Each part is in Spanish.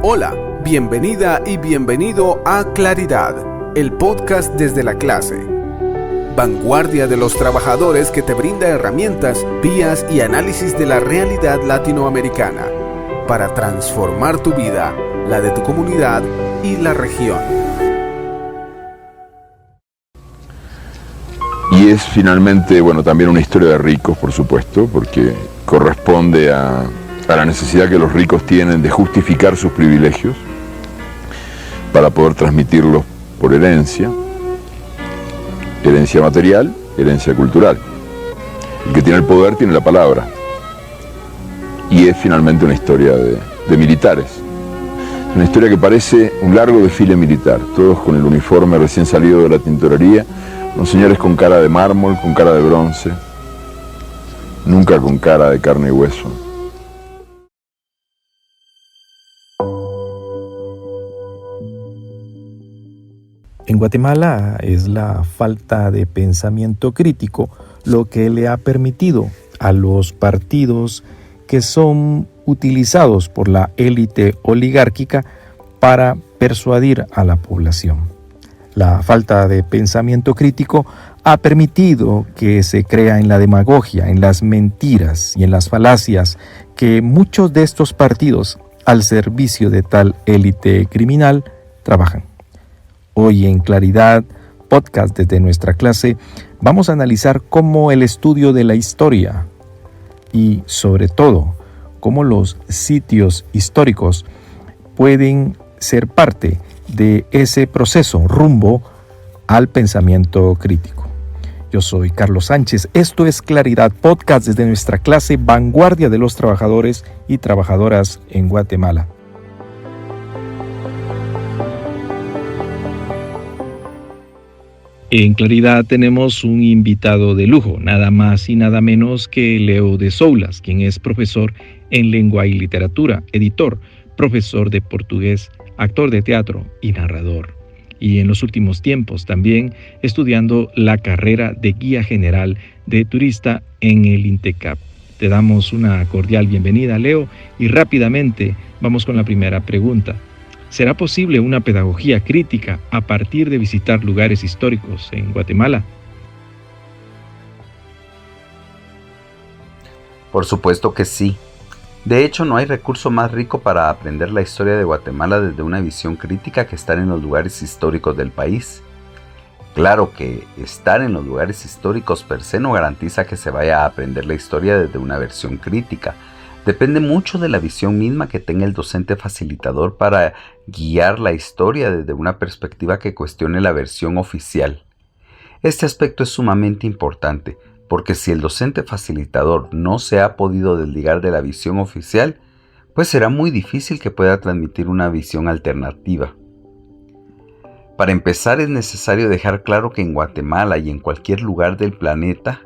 Hola, bienvenida y bienvenido a Claridad, el podcast desde la clase. Vanguardia de los trabajadores que te brinda herramientas, vías y análisis de la realidad latinoamericana para transformar tu vida, la de tu comunidad y la región. Y es finalmente, también una historia de ricos, por supuesto, porque corresponde a la necesidad que los ricos tienen de justificar sus privilegios para poder transmitirlos por herencia material, herencia cultural. El que tiene el poder tiene la palabra. Y es finalmente una historia de militares. Una historia que parece un largo desfile militar, todos con el uniforme recién salido de la tintorería, unos señores con cara de mármol, con cara de bronce, nunca con cara de carne y hueso. En Guatemala es la falta de pensamiento crítico lo que le ha permitido a los partidos que son utilizados por la élite oligárquica para persuadir a la población. La falta de pensamiento crítico ha permitido que se crea en la demagogia, en las mentiras y en las falacias que muchos de estos partidos, al servicio de tal élite criminal, trabajan. Hoy en Claridad, podcast desde nuestra clase, vamos a analizar cómo el estudio de la historia y, sobre todo, cómo los sitios históricos pueden ser parte de ese proceso rumbo al pensamiento crítico. Yo soy Carlos Sánchez, esto es Claridad Podcast desde nuestra clase Vanguardia de los Trabajadores y Trabajadoras en Guatemala. En Claridad tenemos un invitado de lujo, nada más y nada menos que Leo de Soulas, quien es profesor en lengua y literatura, editor, profesor de portugués, actor de teatro y narrador. Y en los últimos tiempos también estudiando la carrera de guía general de turista en el INTECAP. Te damos una cordial bienvenida, Leo, y rápidamente vamos con la primera pregunta. ¿Será posible una pedagogía crítica a partir de visitar lugares históricos en Guatemala? Por supuesto que sí. De hecho, no hay recurso más rico para aprender la historia de Guatemala desde una visión crítica que estar en los lugares históricos del país. Claro que estar en los lugares históricos per se no garantiza que se vaya a aprender la historia desde una versión crítica. Depende mucho de la visión misma que tenga el docente facilitador para guiar la historia desde una perspectiva que cuestione la versión oficial. Este aspecto es sumamente importante, porque si el docente facilitador no se ha podido desligar de la visión oficial, pues será muy difícil que pueda transmitir una visión alternativa. Para empezar, es necesario dejar claro que en Guatemala y en cualquier lugar del planeta,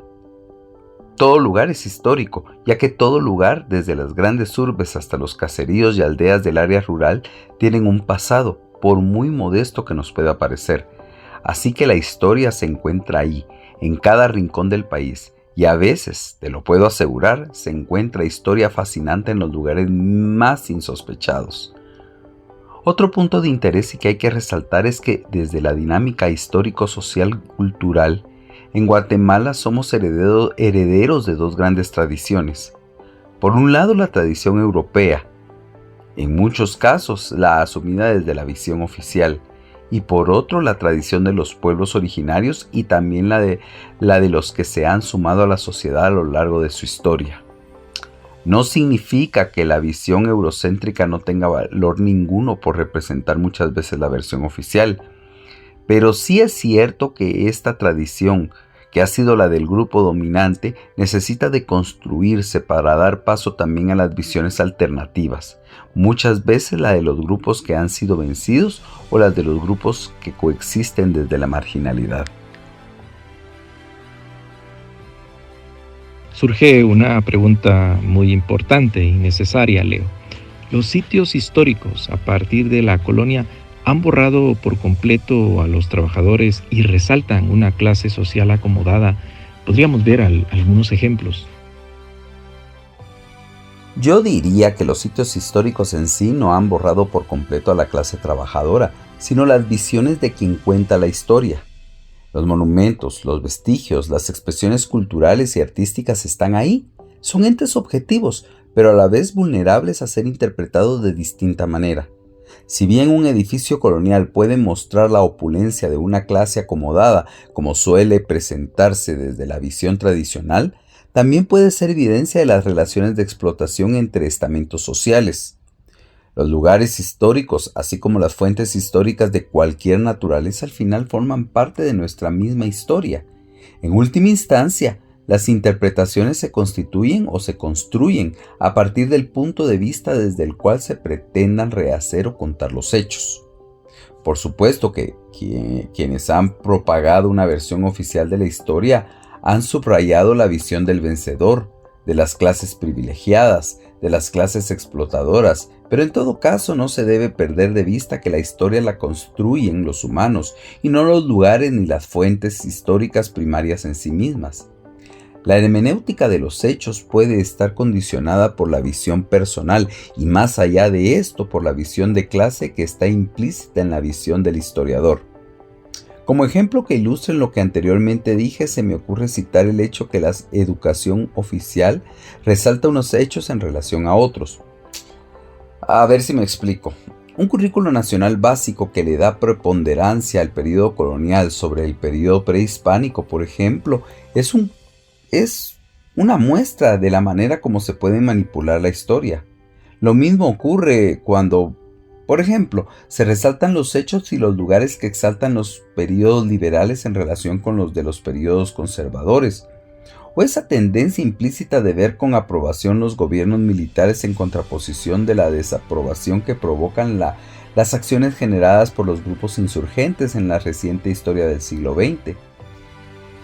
todo lugar es histórico, ya que todo lugar, desde las grandes urbes hasta los caseríos y aldeas del área rural, tienen un pasado, por muy modesto que nos pueda parecer. Así que la historia se encuentra ahí, en cada rincón del país, y a veces, te lo puedo asegurar, se encuentra historia fascinante en los lugares más insospechados. Otro punto de interés y que hay que resaltar es que desde la dinámica histórico-social-cultural, en Guatemala somos herederos de dos grandes tradiciones. Por un lado, la tradición europea, en muchos casos la asumida desde la visión oficial, y por otro la tradición de los pueblos originarios y también la de los que se han sumado a la sociedad a lo largo de su historia. No significa que la visión eurocéntrica no tenga valor ninguno por representar muchas veces la versión oficial, pero sí es cierto que esta tradición, que ha sido la del grupo dominante, necesita de construirse para dar paso también a las visiones alternativas, muchas veces la de los grupos que han sido vencidos o las de los grupos que coexisten desde la marginalidad. Surge una pregunta muy importante y necesaria, Leo. ¿Los sitios históricos a partir de la colonia han borrado por completo a los trabajadores y resaltan una clase social acomodada? Podríamos ver algunos ejemplos. Yo diría que los sitios históricos en sí no han borrado por completo a la clase trabajadora, sino las visiones de quien cuenta la historia. Los monumentos, los vestigios, las expresiones culturales y artísticas están ahí. Son entes objetivos, pero a la vez vulnerables a ser interpretados de distinta manera. Si bien un edificio colonial puede mostrar la opulencia de una clase acomodada, como suele presentarse desde la visión tradicional, también puede ser evidencia de las relaciones de explotación entre estamentos sociales. Los lugares históricos, así como las fuentes históricas de cualquier naturaleza, al final forman parte de nuestra misma historia. En última instancia, las interpretaciones se constituyen o se construyen a partir del punto de vista desde el cual se pretendan rehacer o contar los hechos. Por supuesto que quienes han propagado una versión oficial de la historia han subrayado la visión del vencedor, de las clases privilegiadas, de las clases explotadoras, pero en todo caso no se debe perder de vista que la historia la construyen los humanos y no los lugares ni las fuentes históricas primarias en sí mismas. La hermenéutica de los hechos puede estar condicionada por la visión personal y más allá de esto por la visión de clase que está implícita en la visión del historiador. Como ejemplo que ilustre lo que anteriormente dije, se me ocurre citar el hecho que la educación oficial resalta unos hechos en relación a otros. A ver si me explico. Un currículo nacional básico que le da preponderancia al periodo colonial sobre el periodo prehispánico, por ejemplo, es una muestra de la manera como se puede manipular la historia. Lo mismo ocurre cuando, por ejemplo, se resaltan los hechos y los lugares que exaltan los periodos liberales en relación con los de los periodos conservadores, o esa tendencia implícita de ver con aprobación los gobiernos militares en contraposición de la desaprobación que provocan las acciones generadas por los grupos insurgentes en la reciente historia del siglo XX.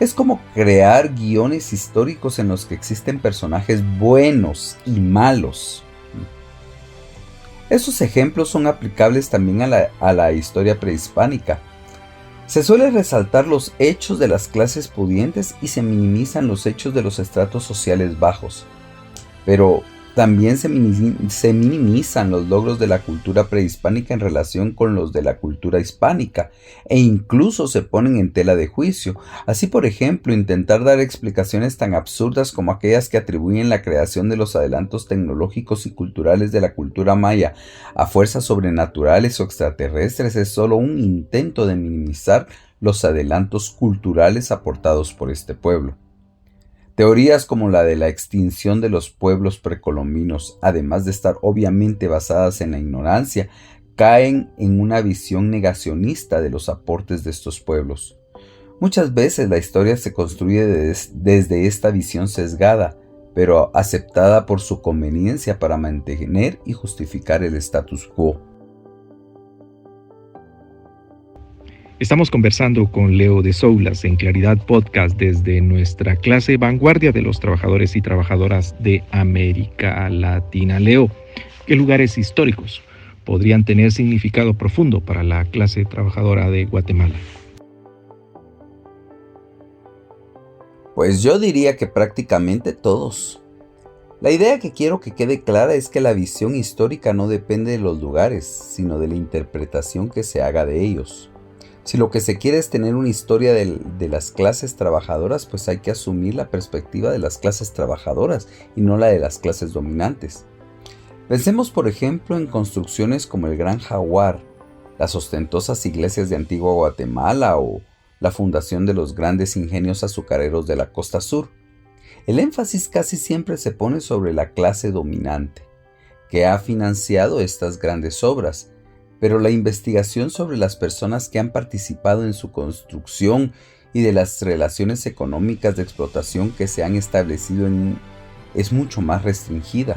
Es como crear guiones históricos en los que existen personajes buenos y malos. Esos ejemplos son aplicables también a la historia prehispánica. Se suele resaltar los hechos de las clases pudientes y se minimizan los hechos de los estratos sociales bajos. Pero también se minimizan los logros de la cultura prehispánica en relación con los de la cultura hispánica, e incluso se ponen en tela de juicio. Así, por ejemplo, intentar dar explicaciones tan absurdas como aquellas que atribuyen la creación de los adelantos tecnológicos y culturales de la cultura maya a fuerzas sobrenaturales o extraterrestres es solo un intento de minimizar los adelantos culturales aportados por este pueblo. Teorías como la de la extinción de los pueblos precolombinos, además de estar obviamente basadas en la ignorancia, caen en una visión negacionista de los aportes de estos pueblos. Muchas veces la historia se construye desde esta visión sesgada, pero aceptada por su conveniencia para mantener y justificar el status quo. Estamos conversando con Leo de Soulas en Claridad Podcast desde nuestra clase Vanguardia de los Trabajadores y Trabajadoras de América Latina. Leo, ¿qué lugares históricos podrían tener significado profundo para la clase trabajadora de Guatemala? Pues yo diría que prácticamente todos. La idea que quiero que quede clara es que la visión histórica no depende de los lugares, sino de la interpretación que se haga de ellos. Si lo que se quiere es tener una historia de las clases trabajadoras, pues hay que asumir la perspectiva de las clases trabajadoras y no la de las clases dominantes. Pensemos, por ejemplo, en construcciones como el Gran Jaguar, las ostentosas iglesias de Antigua Guatemala o la fundación de los grandes ingenios azucareros de la costa sur. El énfasis casi siempre se pone sobre la clase dominante, que ha financiado estas grandes obras, pero la investigación sobre las personas que han participado en su construcción y de las relaciones económicas de explotación que se han establecido es mucho más restringida.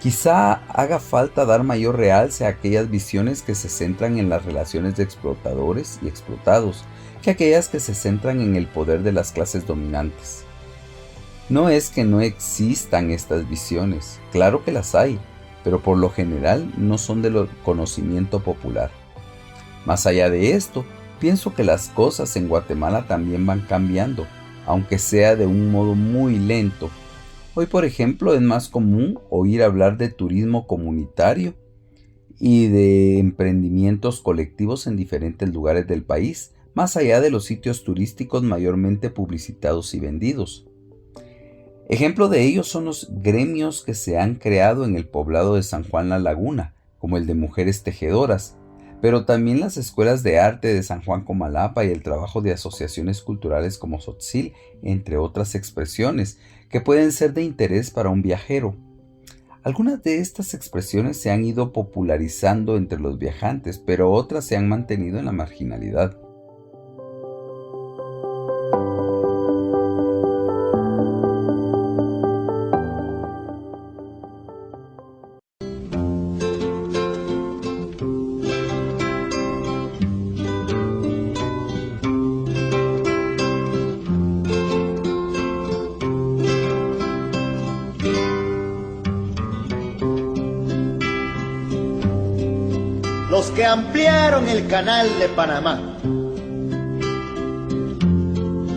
Quizá haga falta dar mayor realce a aquellas visiones que se centran en las relaciones de explotadores y explotados, que aquellas que se centran en el poder de las clases dominantes. No es que no existan estas visiones, claro que las hay, pero por lo general no son del conocimiento popular. Más allá de esto, pienso que las cosas en Guatemala también van cambiando, aunque sea de un modo muy lento. Hoy, por ejemplo, es más común oír hablar de turismo comunitario y de emprendimientos colectivos en diferentes lugares del país, más allá de los sitios turísticos mayormente publicitados y vendidos. Ejemplo de ello son los gremios que se han creado en el poblado de San Juan La Laguna, como el de Mujeres Tejedoras, pero también las escuelas de arte de San Juan Comalapa y el trabajo de asociaciones culturales como Tzotzil, entre otras expresiones que pueden ser de interés para un viajero. Algunas de estas expresiones se han ido popularizando entre los viajantes, pero otras se han mantenido en la marginalidad. Los que ampliaron el canal de Panamá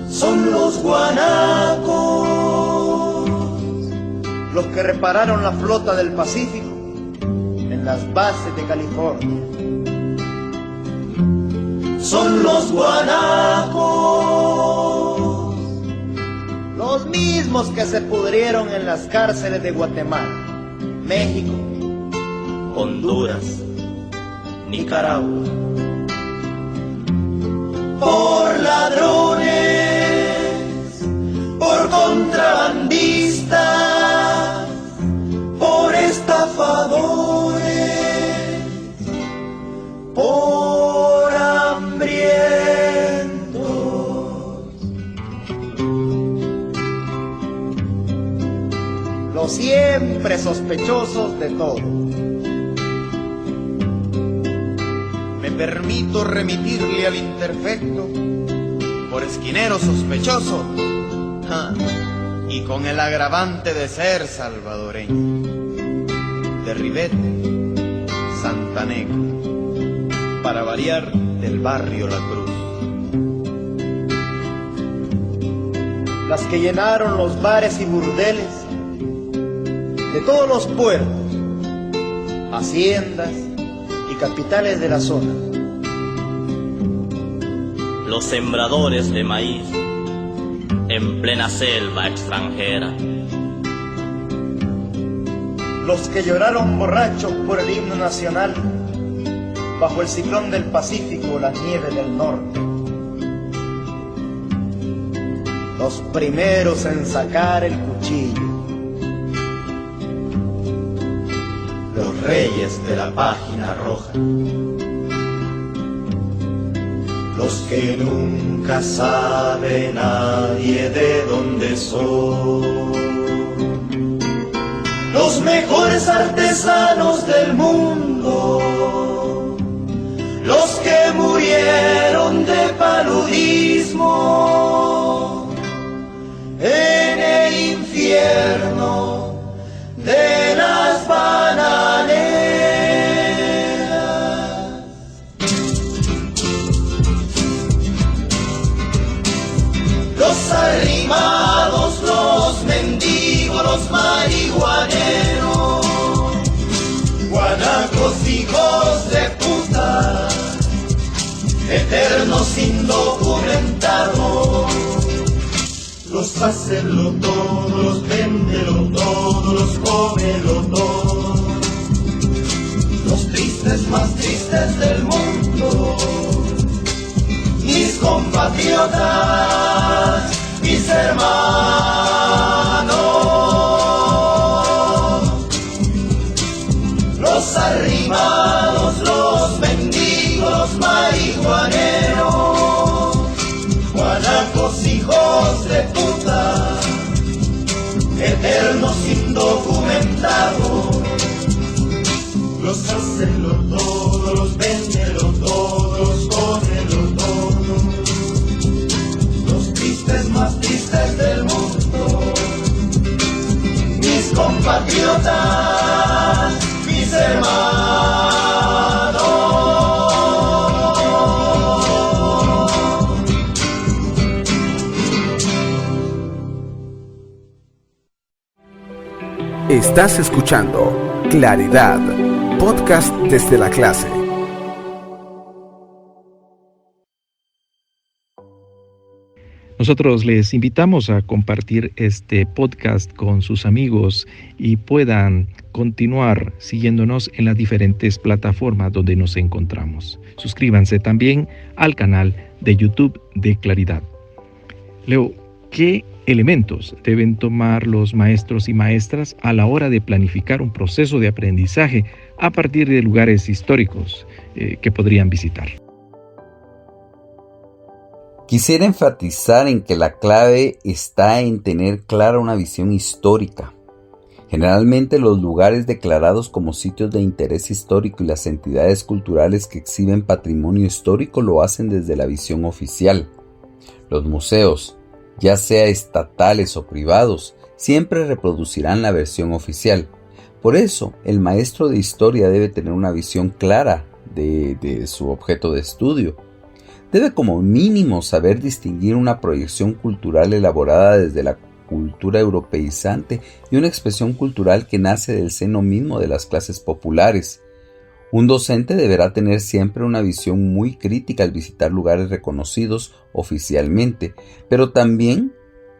son los guanacos, los que repararon la flota del Pacífico en las bases de California. Son los guanacos, los mismos que se pudrieron en las cárceles de Guatemala, México, Honduras, Nicaragua, por ladrones, por contrabandistas, por estafadores, por hambrientos. Los siempre sospechosos de todo. Me permito remitirle al imperfecto por esquinero sospechoso, y con el agravante de ser salvadoreño, de Rivete, Santanegra, para variar del barrio La Cruz. Las que llenaron los bares y burdeles de todos los puertos, haciendas y capitales de la zona. Los sembradores de maíz en plena selva extranjera. Los que lloraron borrachos por el himno nacional bajo el ciclón del Pacífico, la nieve del norte. Los primeros en sacar el cuchillo. Los reyes de la página roja. Los que nunca sabe nadie de dónde son. Los mejores artesanos del mundo. Los que murieron de paludismo en el infierno de las bananeras. Los arrimados, los mendigos, los marihuaneros, guanacos, hijos de puta, eternos indocumentados. Los hacenlo todo, los véndelo todo, los cómelo todo. Los tristes más tristes del mundo, mis compatriotas, mis hermanos. Los arrimados, los mendigos, los marihuaneros, guanacos, hijos de puta, eternos indocumentados. Los hacenlo todo, los véndelo todo, los cómelo todo. Los tristes más tristes del mundo, mis compatriotas, mis hermanos. Estás escuchando Claridad, podcast desde la clase. Nosotros les invitamos a compartir este podcast con sus amigos y puedan continuar siguiéndonos en las diferentes plataformas donde nos encontramos. Suscríbanse también al canal de YouTube de Claridad. Leo, ¿qué elementos deben tomar los maestros y maestras a la hora de planificar un proceso de aprendizaje a partir de lugares históricos que podrían visitar? Quisiera enfatizar en que la clave está en tener clara una visión histórica. Generalmente los lugares declarados como sitios de interés histórico y las entidades culturales que exhiben patrimonio histórico lo hacen desde la visión oficial. Los museos, ya sea estatales o privados, siempre reproducirán la versión oficial. Por eso, el maestro de historia debe tener una visión clara de su objeto de estudio. Debe como mínimo saber distinguir una proyección cultural elaborada desde la cultura europeizante y una expresión cultural que nace del seno mismo de las clases populares. Un docente deberá tener siempre una visión muy crítica al visitar lugares reconocidos oficialmente, pero también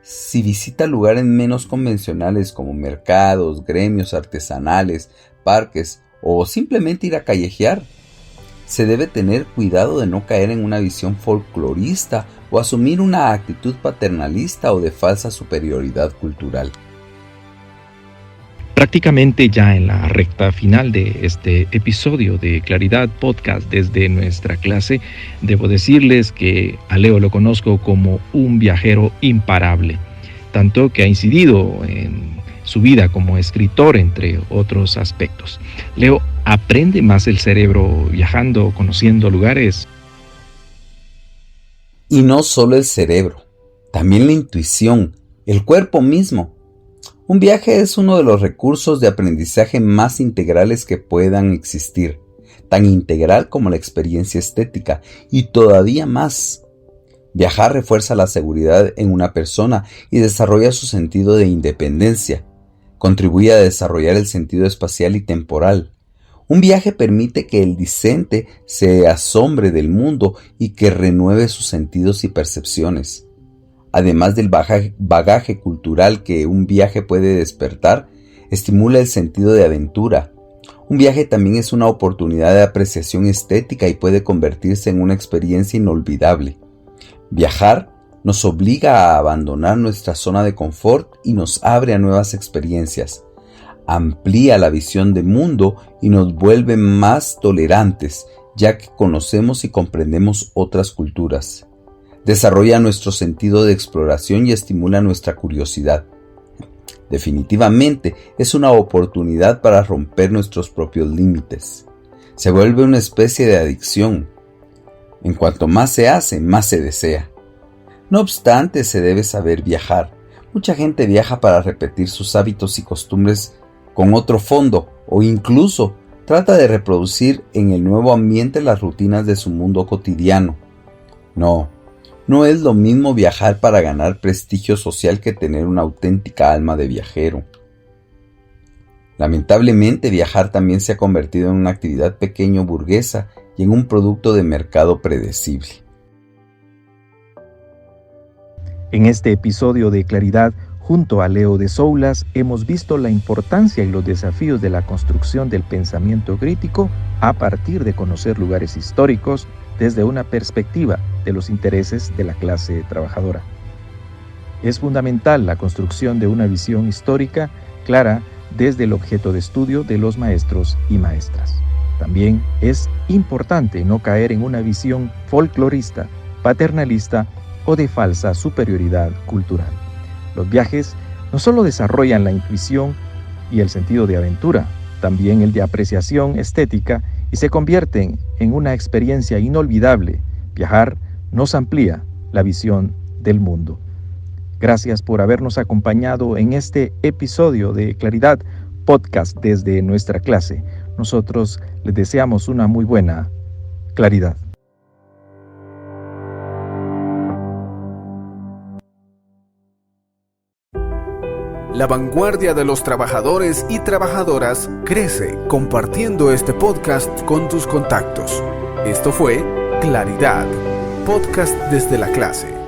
si visita lugares menos convencionales como mercados, gremios artesanales, parques o simplemente ir a callejear. Se debe tener cuidado de no caer en una visión folclorista o asumir una actitud paternalista o de falsa superioridad cultural. Prácticamente ya en la recta final de este episodio de Claridad Podcast desde nuestra clase, debo decirles que a Leo lo conozco como un viajero imparable, tanto que ha incidido en su vida como escritor, entre otros aspectos. Leo, ¿aprende más el cerebro viajando, conociendo lugares? Y no solo el cerebro, también la intuición, el cuerpo mismo. Un viaje es uno de los recursos de aprendizaje más integrales que puedan existir, tan integral como la experiencia estética, y todavía más. Viajar refuerza la seguridad en una persona y desarrolla su sentido de independencia. Contribuye a desarrollar el sentido espacial y temporal. Un viaje permite que el discente se asombre del mundo y que renueve sus sentidos y percepciones. Además del bagaje cultural que un viaje puede despertar, estimula el sentido de aventura. Un viaje también es una oportunidad de apreciación estética y puede convertirse en una experiencia inolvidable. Viajar nos obliga a abandonar nuestra zona de confort y nos abre a nuevas experiencias. Amplía la visión de mundo y nos vuelve más tolerantes, ya que conocemos y comprendemos otras culturas. Desarrolla nuestro sentido de exploración y estimula nuestra curiosidad. Definitivamente es una oportunidad para romper nuestros propios límites. Se vuelve una especie de adicción. En cuanto más se hace, más se desea. No obstante, se debe saber viajar. Mucha gente viaja para repetir sus hábitos y costumbres con otro fondo, o incluso trata de reproducir en el nuevo ambiente las rutinas de su mundo cotidiano. No es lo mismo viajar para ganar prestigio social que tener una auténtica alma de viajero. Lamentablemente, viajar también se ha convertido en una actividad pequeño burguesa y en un producto de mercado predecible. En este episodio de Claridad, junto a Leo de Soulas, hemos visto la importancia y los desafíos de la construcción del pensamiento crítico a partir de conocer lugares históricos desde una perspectiva de los intereses de la clase trabajadora. Es fundamental la construcción de una visión histórica clara desde el objeto de estudio de los maestros y maestras. También es importante no caer en una visión folclorista, paternalista o de falsa superioridad cultural. Los viajes no solo desarrollan la intuición y el sentido de aventura, también el de apreciación estética y se convierten en una experiencia inolvidable. Viajar nos amplía la visión del mundo. Gracias por habernos acompañado en este episodio de Claridad Podcast desde nuestra clase. Nosotros les deseamos una muy buena claridad. La vanguardia de los trabajadores y trabajadoras crece compartiendo este podcast con tus contactos. Esto fue Claridad, podcast desde la clase.